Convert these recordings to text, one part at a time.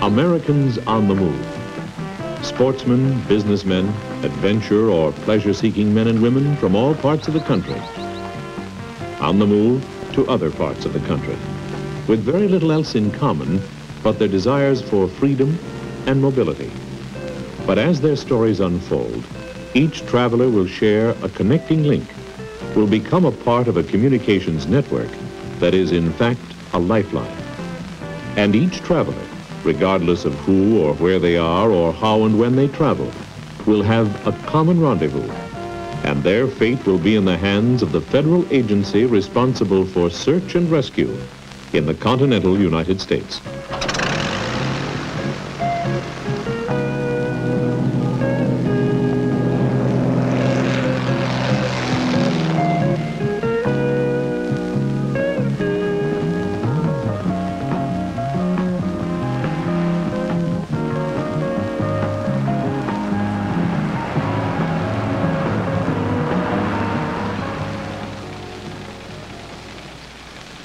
Americans on the move. Sportsmen, businessmen, adventure or pleasure-seeking men and women from all parts of the country. On the move to other parts of the country, with very little else in common but their desires for freedom and mobility. But as their stories unfold, each traveler will share a connecting link, will become a part of a communications network that is, in fact, a lifeline. And each traveler, regardless of who or where they are or how and when they travel, will have a common rendezvous, and their fate will be in the hands of the federal agency responsible for search and rescue in the continental United States.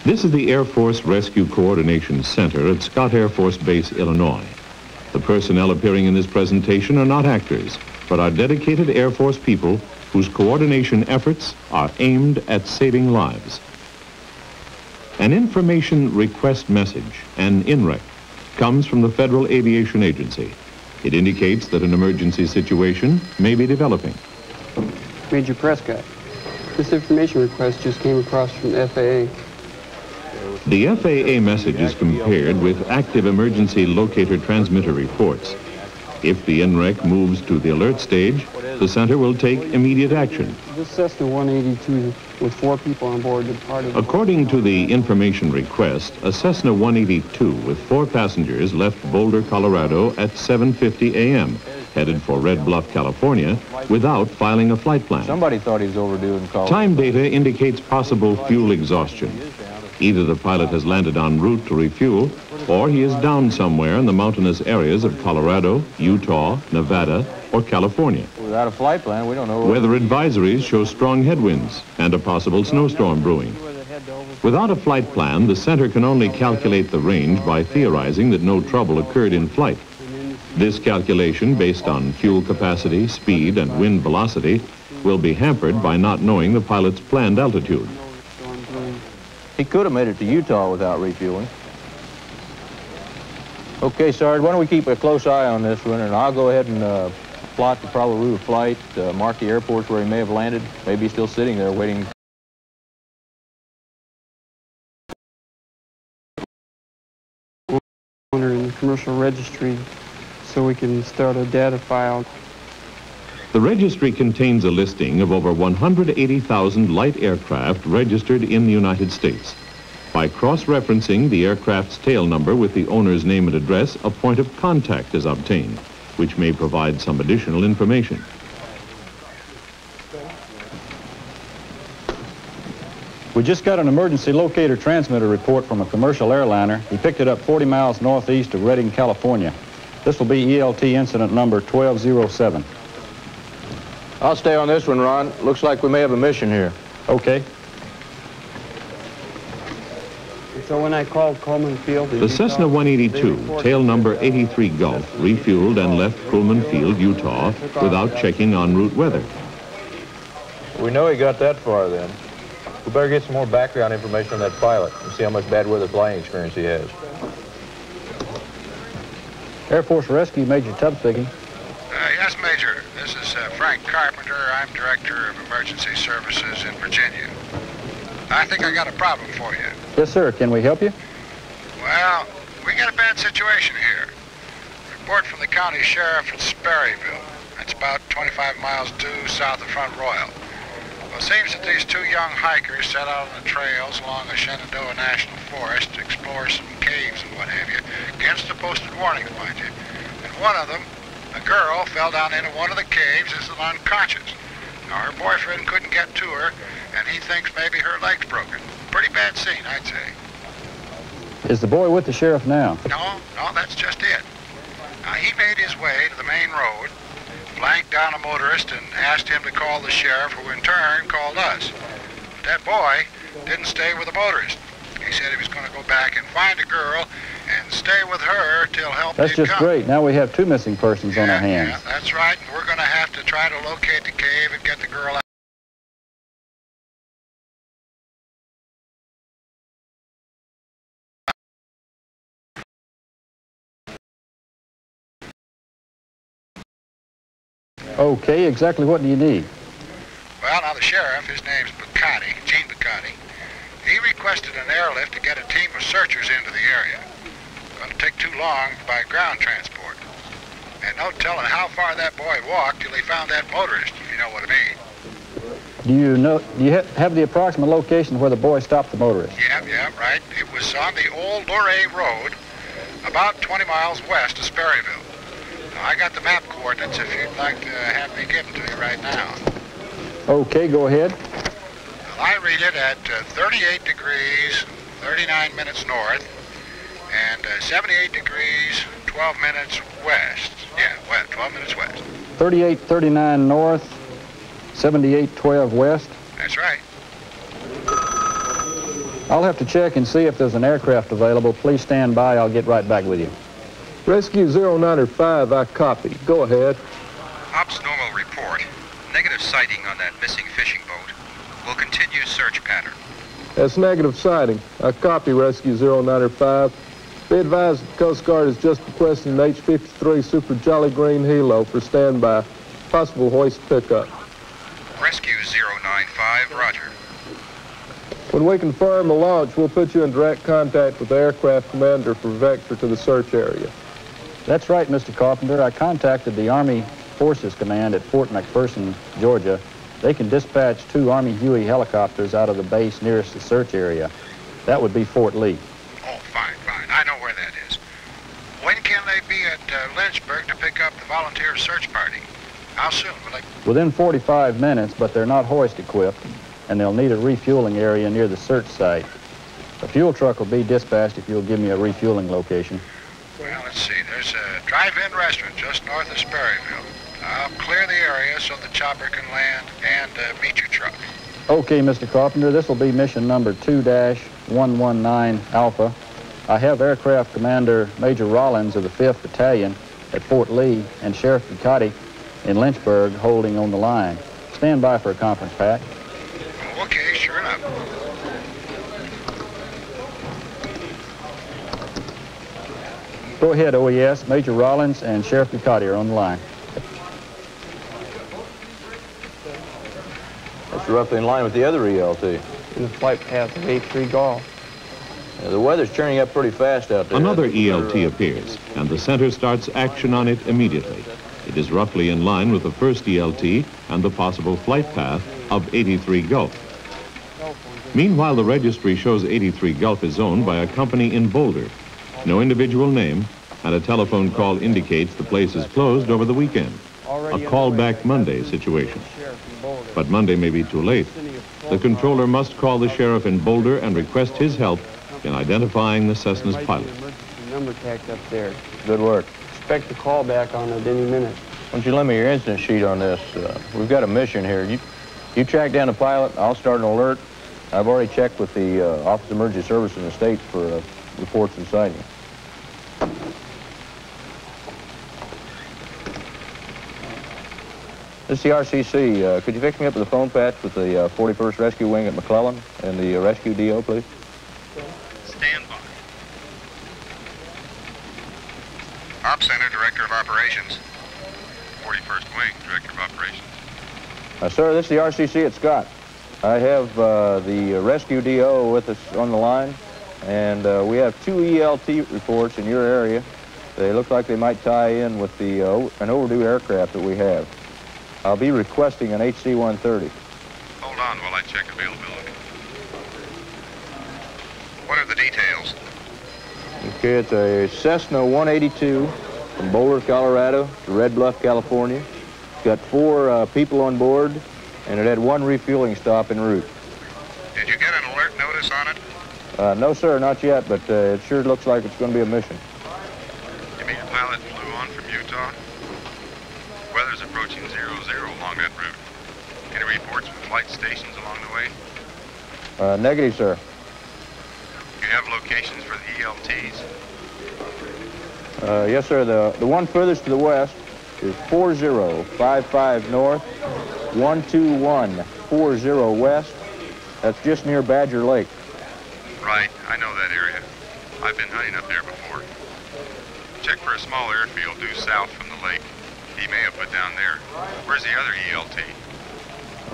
This is the Air Force Rescue Coordination Center at Scott Air Force Base, Illinois. The personnel appearing in this presentation are not actors, but are dedicated Air Force people whose coordination efforts are aimed at saving lives. An information request message, an INREC, comes from the Federal Aviation Agency. It indicates that an emergency situation may be developing. Major Prescott, this information request just came across from the FAA. The FAA message is compared with active emergency locator transmitter reports. If the INREC moves to the alert stage, the center will take immediate action. This Cessna 182 with 4 people on board departed. According to the information request, a Cessna 182 with 4 passengers left Boulder, Colorado at 7:50 a.m., headed for Red Bluff, California, without filing a flight plan. Somebody thought he was overdue in Colorado. Time data indicates possible fuel exhaustion. Either the pilot has landed en route to refuel, or he is down somewhere in the mountainous areas of Colorado, Utah, Nevada, or California. Without a flight plan, we don't know. Weather advisories show strong headwinds and a possible snowstorm brewing. Without a flight plan, the center can only calculate the range by theorizing that no trouble occurred in flight. This calculation, based on fuel capacity, speed, and wind velocity, will be hampered by not knowing the pilot's planned altitude. He could have made it to Utah without refueling. Okay, Sergeant, why don't we keep a close eye on this one, and I'll go ahead and plot the probable route of flight, mark the airports where he may have landed. Maybe he's still sitting there waiting. In the commercial registry so we can start a data file. The registry contains a listing of over 180,000 light aircraft registered in the United States. By cross-referencing the aircraft's tail number with the owner's name and address, a point of contact is obtained, which may provide some additional information. We just got an emergency locator transmitter report from a commercial airliner. He picked it up 40 miles northeast of Redding, California. This will be ELT incident number 1207. I'll stay on this one, Ron. Looks like we may have a mission here. Okay. So when I called Coleman Field... The Cessna 182, tail number 83 Gulf, refueled and left Pullman Field, Utah, without checking en route weather. We know he got that far then. We better get some more background information on that pilot and see how much bad weather flying experience he has. Air Force Rescue, Major Tubb speaking. Yes, Major. This is Frank Carpenter. I'm Director of Emergency Services in Virginia. I think I got a problem for you. Yes, sir. Can we help you? Well, we got a bad situation here. Report from the county sheriff at Sperryville. That's about 25 miles due south of Front Royal. Well, it seems that these 2 young hikers set out on the trails along the Shenandoah National Forest to explore some caves and what have you, against the posted warnings, mind you. And one of them, a girl, fell down into one of the caves as unconscious. Now, her boyfriend couldn't get to her, and he thinks maybe her leg's broken. Pretty bad scene, I'd say. Is the boy with the sheriff now? No, that's just it. Now, he made his way to the main road, flanked down a motorist, and asked him to call the sheriff, who in turn called us. But that boy didn't stay with the motorist. He said he was going to go back and find a girl and stay with her till help That's may just come. great. Now we have 2 missing persons on our Yeah, hands. that's right. And we're going to have to try to locate the cave and get the girl out. Okay, exactly what do you need? Well, now the sheriff, his name's Bacati, Gene Bacati, he requested an airlift to get a team of searchers into the area. Going to take too long by ground transport. And no telling how far that boy walked till he found that motorist, if you know what I mean. Do you have the approximate location where the boy stopped the motorist? Yeah, right. It was on the old Luray Road, about 20 miles west of Sperryville. Now, I got the map coordinates if you'd like to have me given to you right now. Okay, go ahead. Well, I read it at 38 degrees, 39 minutes north, and 78 degrees, 12 minutes west. Yeah, west, 12 minutes west. 3839 north, 7812 west. That's right. I'll have to check and see if there's an aircraft available. Please stand by. I'll get right back with you. Rescue 095, I copy. Go ahead. Ops normal report. Negative sighting on that missing fishing boat. We'll continue search pattern. That's negative sighting. I copy Rescue 095. Be advised the Coast Guard is just requesting an H-53 Super Jolly Green Helo for standby. Possible hoist pickup. Rescue 095, roger. When we confirm the launch, we'll put you in direct contact with the aircraft commander for vector to the search area. That's right, Mr. Carpenter. I contacted the Army Forces Command at Fort McPherson, Georgia. They can dispatch 2 Army Huey helicopters out of the base nearest the search area. That would be Fort Lee. Oh, fine. I know where that is. When can they be at Lynchburg to pick up the volunteer search party? How soon will they? Within 45 minutes, but they're not hoist equipped, and they'll need a refueling area near the search site. A fuel truck will be dispatched if you'll give me a refueling location. Well, let's see. There's a drive-in restaurant just north of Sperryville. I'll clear the area so the chopper can land and meet your truck. Okay, Mr. Carpenter, this will be mission number 2-119 Alpha. I have Aircraft Commander Major Rollins of the 5th Battalion at Fort Lee and Sheriff Ducati in Lynchburg holding on the line. Stand by for a conference, Pat. Okay, sure enough. Go ahead, OES. Major Rollins and Sheriff Ducati are on the line. That's roughly in line with the other ELT. In the flight path of 83 Golf. The weather's turning up pretty fast out there. Another ELT appears, and the center starts action on it immediately. It is roughly in line with the first ELT and the possible flight path of 83 Gulf. Meanwhile, the registry shows 83 Gulf is owned by a company in Boulder. No individual name, and a telephone call indicates the place is closed over the weekend. A call-back Monday situation. But Monday may be too late. The controller must call the sheriff in Boulder and request his help in identifying the Cessna's pilot. Number tacked up there. Good work. Expect a call back on it any minute. Why don't you lend me your incident sheet on this? We've got a mission here. You track down the pilot. I'll start an alert. I've already checked with the Office of Emergency Services in the state for reports and sightings. This is the RCC. Could you fix me up with a phone patch with the 41st Rescue Wing at McClellan and the Rescue DO, please? Stand by. Ops Center, Director of Operations. 41st Wing, Director of Operations. Sir, this is the RCC at Scott. I have the Rescue DO with us on the line, and we have 2 ELT reports in your area. They look like they might tie in with the an overdue aircraft that we have. I'll be requesting an HC-130. Hold on while I check availability. What are the details? Okay, it's a Cessna 182 from Boulder, Colorado to Red Bluff, California. It's got 4 people on board, and it had 1 refueling stop en route. Did you get an alert notice on it? No, sir, not yet, but it sure looks like it's going to be a mission. You mean the pilot flew on from Utah? Weather's approaching 00 along that route. Any reports from flight stations along the way? Negative, sir. You have locations for the ELTs? Yes, sir. The one furthest to the west is 4055 north, 12140 west. That's just near Badger Lake. Right, I know that area. I've been hunting up there before. Check for a small airfield due south from the lake. He may have put down there. Where's the other ELT?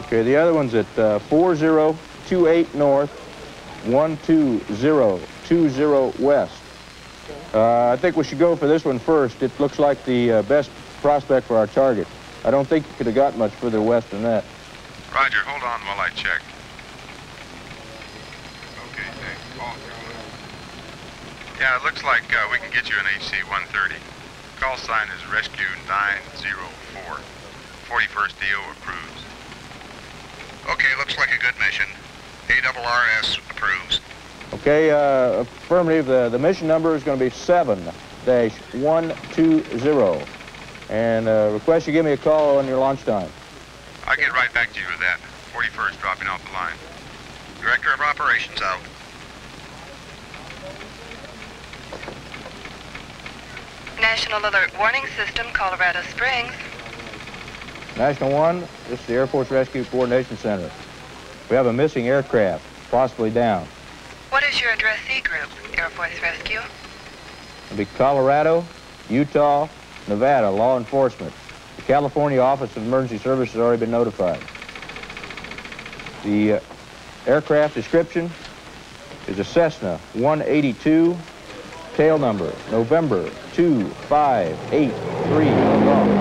Okay, the other one's at 4028 north, 12020 west. I think we should go for this one first. It looks like the best prospect for our target. I don't think you could have got much further west than that. Roger, hold on while I check. Okay, thanks. Yeah, it looks like we can get you an HC-130. Call sign is Rescue 904. 41st DO approves. Okay, looks like a good mission. ARRS approves. Okay, affirmative. The mission number is going to be 7-120. And request you give me a call on your launch time. I'll get right back to you with that. 41st dropping off the line. Director of Operations out. National Alert Warning System, Colorado Springs. National 1, this is the Air Force Rescue Coordination Center. We have a missing aircraft, possibly down. What is your addressee group, Air Force Rescue? It'll be Colorado, Utah, Nevada, law enforcement. The California Office of Emergency Services has already been notified. The aircraft description is a Cessna 182, tail number November 2583.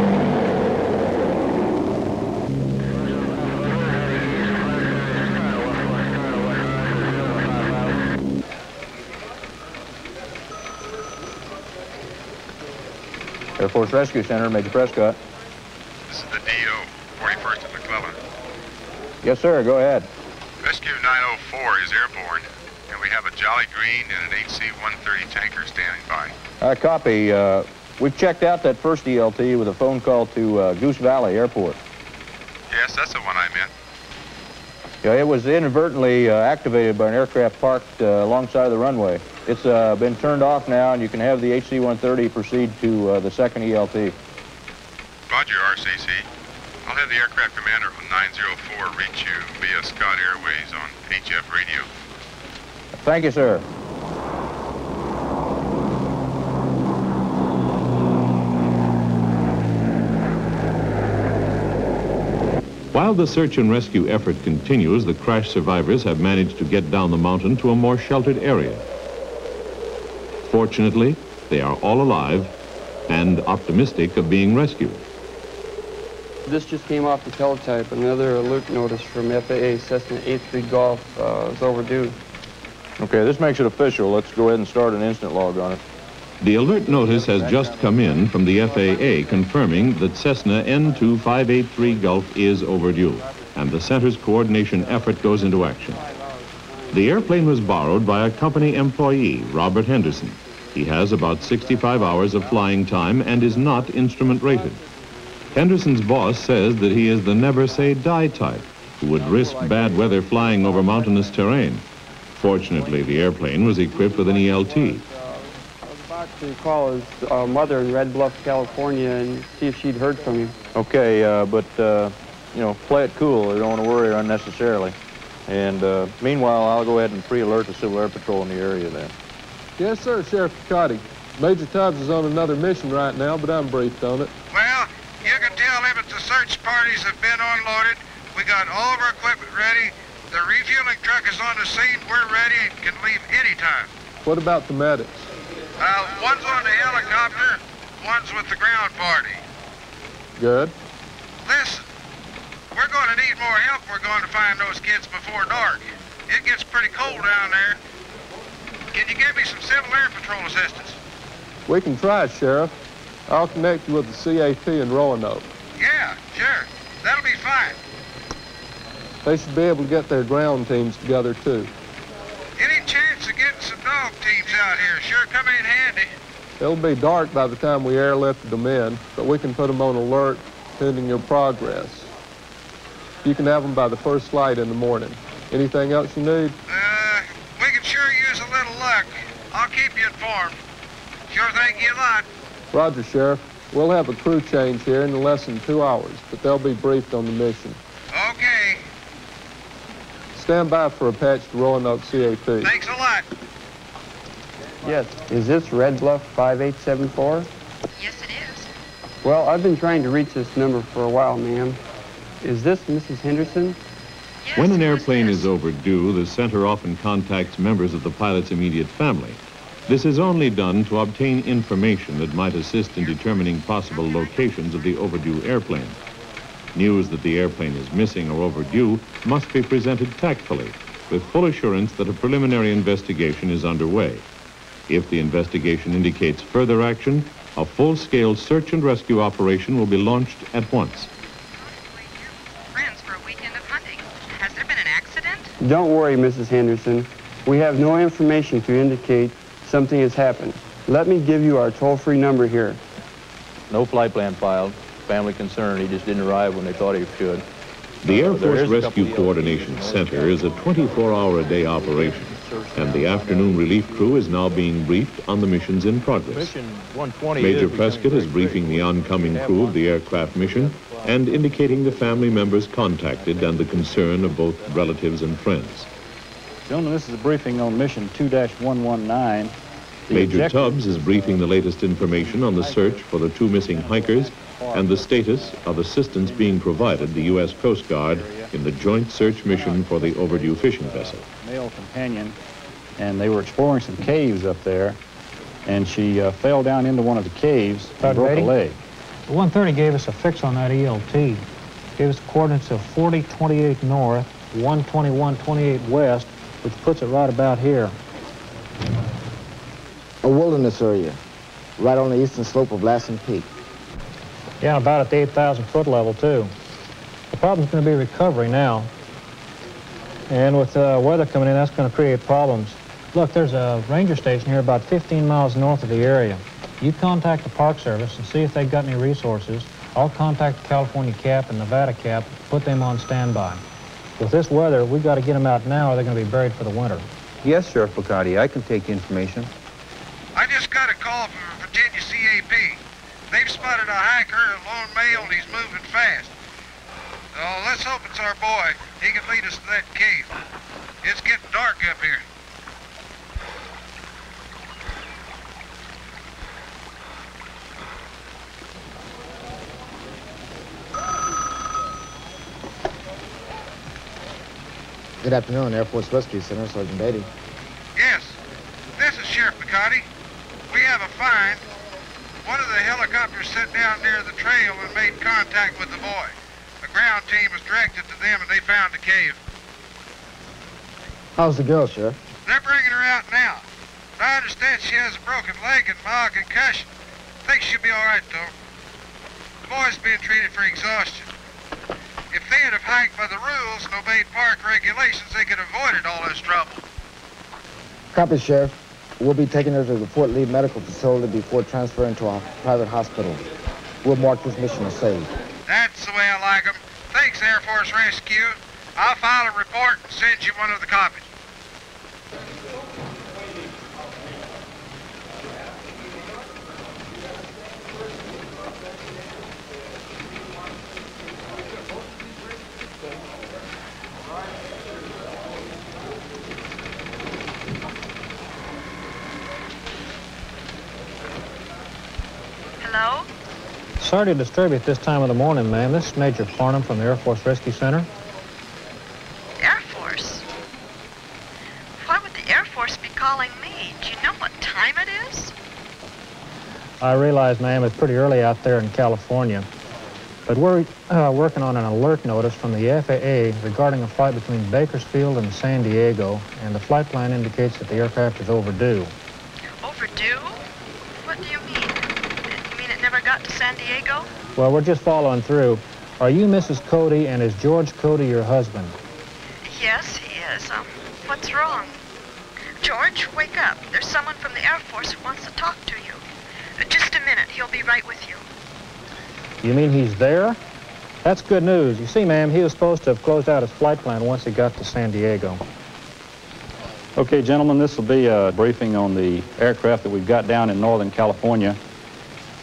Air Force Rescue Center, Major Prescott. This is the DO, 41st at McClellan. Yes, sir, go ahead. Rescue 904 is airborne, and we have a Jolly Green and an HC-130 tanker standing by. Copy. We've checked out that first ELT with a phone call to Goose Valley Airport. Yes, that's the one I meant. Yeah, it was inadvertently activated by an aircraft parked alongside of the runway. It's been turned off now, and you can have the HC-130 proceed to the second ELT. Roger, RCC. I'll have the aircraft commander on 904 reach you via Scott Airways on HF radio. Thank you, sir. While the search and rescue effort continues, the crash survivors have managed to get down the mountain to a more sheltered area. Fortunately, they are all alive and optimistic of being rescued. This just came off the teletype. Another alert notice from FAA Cessna 83 Golf is overdue. Okay, this makes it official. Let's go ahead and start an instant log on it. The alert notice has just come in from the FAA confirming that Cessna N2583 Gulf is overdue, and the center's coordination effort goes into action. The airplane was borrowed by a company employee, Robert Henderson. He has about 65 hours of flying time and is not instrument rated. Henderson's boss says that he is the never-say-die type who would risk bad weather flying over mountainous terrain. Fortunately, the airplane was equipped with an ELT. I was about to call his mother in Red Bluff, California, and see if she'd heard from him. Okay, but, you know, play it cool. You don't want to worry her unnecessarily. And meanwhile, I'll go ahead and pre-alert the Civil Air Patrol in the area then. Yes, sir, Sheriff Ducati. Major Tubbs is on another mission right now, but I'm briefed on it. Well, you can tell him that the search parties have been unloaded. We got all of our equipment ready. The refueling truck is on the scene. We're ready and can leave anytime. What about the medics? One's on the helicopter, one's with the ground party. Good. Listen, we're going to need more help. We're going to find those kids before dark. It gets pretty cold down there. Can you give me some Civil Air Patrol assistance? We can try, Sheriff. I'll connect you with the CAP in Roanoke. Yeah, sure. That'll be fine. They should be able to get their ground teams together, too. Any chance of getting some dog teams out here? Sure come in handy. It'll be dark by the time we airlifted them in, but we can put them on alert, pending your progress. You can have them by the first flight in the morning. Anything else you need? We can sure use a little luck. I'll keep you informed. Sure thank you a lot. Roger, Sheriff. We'll have a crew change here in less than 2 hours, but they'll be briefed on the mission. Okay. Stand by for a patch to Roanoke CAP. Thanks a lot. Yes. Is this Red Bluff 5874? Yes, it is. Well, I've been trying to reach this number for a while, ma'am. Is this Mrs. Henderson? Yes, When an who's airplane this? is overdue, the center often contacts members of the pilot's immediate family. This is only done to obtain information that might assist in determining possible locations of the overdue airplane. News that the airplane is missing or overdue must be presented tactfully, with full assurance that a preliminary investigation is underway. If the investigation indicates further action, a full-scale search and rescue operation will be launched at once. Friends for a weekend of hunting. Has there been an accident? Don't worry, Mrs. Henderson. We have no information to indicate something has happened. Let me give you our toll-free number here. No flight plan filed. Family concern. He just didn't arrive when they thought he should. The Air There Force is a couple Rescue of Coordination Center is a 24-hour-a-day operation, and the afternoon relief crew is now being briefed on the missions in progress. Mission 120 Major is Prescott becoming is very briefing big. the oncoming crew of the aircraft mission and indicating the family members contacted and the concern of both relatives and friends. Gentlemen, this is a briefing on mission 2-119. The Major objective- Tubbs is briefing the latest information on the search for the 2 missing hikers and the status of assistance being provided the U.S. Coast Guard in the joint search mission for the overdue fishing vessel. Male companion, and they were exploring some caves up there, and she fell down into one of the caves and broke a leg. The 130 gave us a fix on that ELT. Gave us the coordinates of 4028 north, 12128 west, which puts it right about here. A wilderness area, right on the eastern slope of Lassen Peak. Yeah, about at the 8,000 foot level, too. The problem's going to be recovery now. And with weather coming in, that's going to create problems. Look, there's a ranger station here about 15 miles north of the area. You contact the Park Service and see if they've got any resources. I'll contact the California CAP and Nevada CAP, put them on standby. With this weather, we've got to get them out now or they're going to be buried for the winter. Yes, Sheriff Picotti, I can take the information. I just got a call from Virginia CAP. They've spotted a hiker, a lone male, and he's moving fast. So let's hope it's our boy. He can lead us to that cave. It's getting dark up here. Good afternoon, Air Force Rescue Center, Sergeant Beatty. Yes, this is Sheriff Picotti. We have a find. One of the helicopters set down near the trail and made contact with the boy. The ground team was directed to them and they found the cave. How's the girl, Sheriff? They're bringing her out now. I understand she has a broken leg and mild concussion. Think she'll be all right, though. The boy's being treated for exhaustion. If they had have hiked by the rules and obeyed park regulations, they could have avoided all this trouble. Copy, Sheriff. We'll be taking her to the Fort Lee Medical Facility before transferring to our private hospital. We'll mark this mission as saved. That's the way I like 'em. Thanks, Air Force Rescue. I'll file a report and send you one of the copies. Hello? Sorry to disturb you at this time of the morning, ma'am. This is Major Farnham from the Air Force Rescue Center. Air Force? Why would the Air Force be calling me? Do you know what time it is? I realize, ma'am, it's pretty early out there in California, but we're working on an alert notice from the FAA regarding a flight between Bakersfield and San Diego, and the flight plan indicates that the aircraft is overdue. Overdue? What do you mean? You mean it never got to San Diego? Well, we're just following through. Are you Mrs. Cody, and is George Cody your husband? Yes, he is. What's wrong? George, wake up. There's someone from the Air Force who wants to talk to you. Just a minute. He'll be right with you. You mean he's there? That's good news. You see, ma'am, he was supposed to have closed out his flight plan once he got to San Diego. Okay, gentlemen, this will be a briefing on the aircraft that we've got down in Northern California.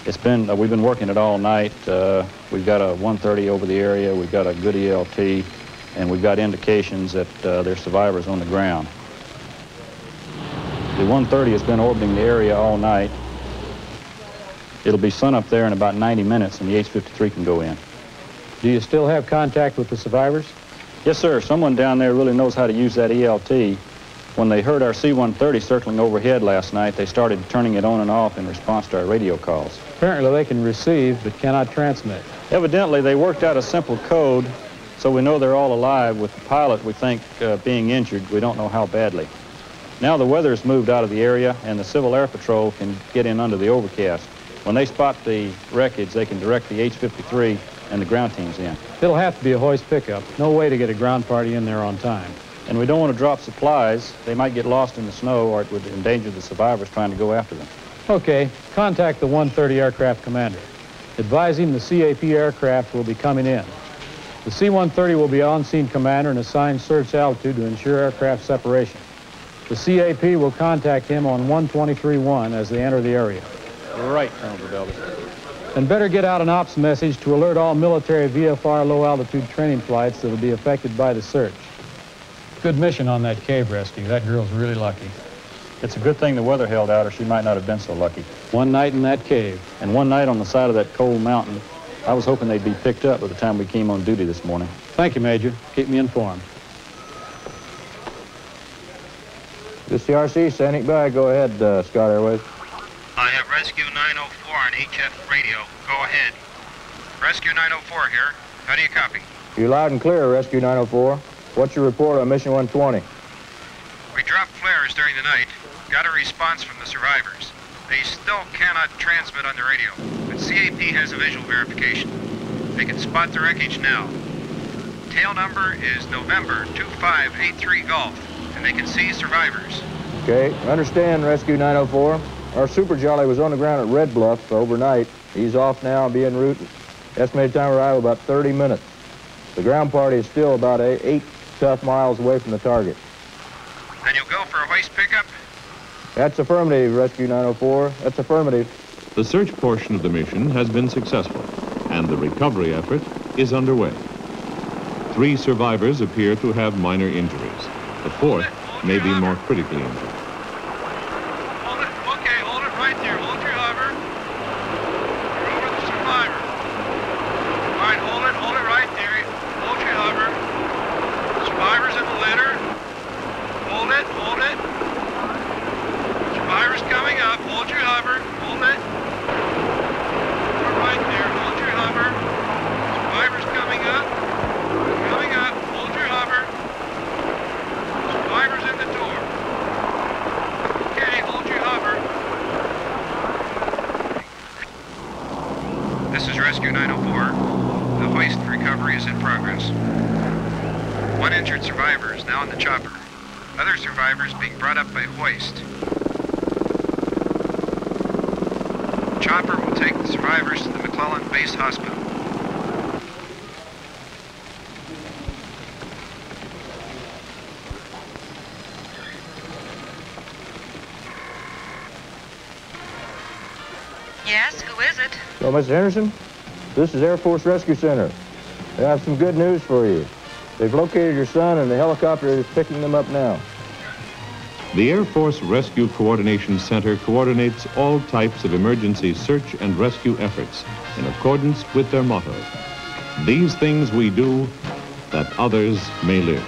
We've been working it all night. We've got a 130 over the area, we've got a good ELT, and we've got indications that there's survivors on the ground. The 130 has been orbiting the area all night. It'll be sun up there in about 90 minutes, and the H-53 can go in. Do you still have contact with the survivors? Yes, sir. Someone down there really knows how to use that ELT. When they heard our C-130 circling overhead last night, they started turning it on and off in response to our radio calls. Apparently they can receive but cannot transmit. Evidently, they worked out a simple code, so we know they're all alive. With the pilot, we think, being injured. We don't know how badly. Now the weather's moved out of the area, and the Civil Air Patrol can get in under the overcast. When they spot the wreckage, they can direct the H-53 and the ground teams in. It'll have to be a hoist pickup. No way to get a ground party in there on time. And we don't want to drop supplies. They might get lost in the snow, or it would endanger the survivors trying to go after them. Okay, contact the 130 aircraft commander. Advise him the CAP aircraft will be coming in. The C-130 will be on-scene commander and assign search altitude to ensure aircraft separation. The CAP will contact him on 123.1 as they enter the area. Right, Colonel Breveldes. And better get out an ops message to alert all military VFR low-altitude training flights that will be affected by the search. Good mission on that cave rescue. That girl's really lucky. It's a good thing the weather held out, or she might not have been so lucky. One night in that cave. And one night on the side of that cold mountain. I was hoping they'd be picked up by the time we came on duty this morning. Thank you, Major. Keep me informed. This is the RC, standing by. Go ahead, Scott Airways. I have Rescue 904 on HF radio. Go ahead. Rescue 904 here. How do you copy? You're loud and clear, Rescue 904. What's your report on Mission 120? We dropped flares during the night. Got a response from the survivors. They still cannot transmit on the radio, but CAP has a visual verification. They can spot the wreckage now. Tail number is November 2583 Golf, and they can see survivors. Okay, understand, Rescue 904. Our Super Jolly was on the ground at Red Bluff overnight. He's off now, be en route. Estimated time of arrival about 30 minutes. The ground party is still about 8 tough miles away from the target. And you'll go for a hoist pickup? That's affirmative, Rescue 904. That's affirmative. The search portion of the mission has been successful, and the recovery effort is underway. 3 survivors appear to have minor injuries. The 4th may be more critically injured. Hold it. Okay, hold it right there. Hold your hover. You're over the survivor. All right, hold it right there. Hold your hover. Survivor's in the litter. Hold it, hold it. Survivor's coming up. Hold your hover. Hold it. You're right there. Hold your hover. Survivor's coming up. Coming up. Hold your hover. Survivor's in the door. Okay, hold your hover. This is Rescue 904. The hoist recovery is in progress. 1 injured survivor is now in the chopper. Other survivors being brought up by hoist. Chopper will take the survivors to the McClellan Base Hospital. Yes, who is it? So, Mr. Henderson, this is Air Force Rescue Center. They have some good news for you. They've located your son, and the helicopter is picking them up now. The Air Force Rescue Coordination Center coordinates all types of emergency search and rescue efforts in accordance with their motto, "These things we do that others may live."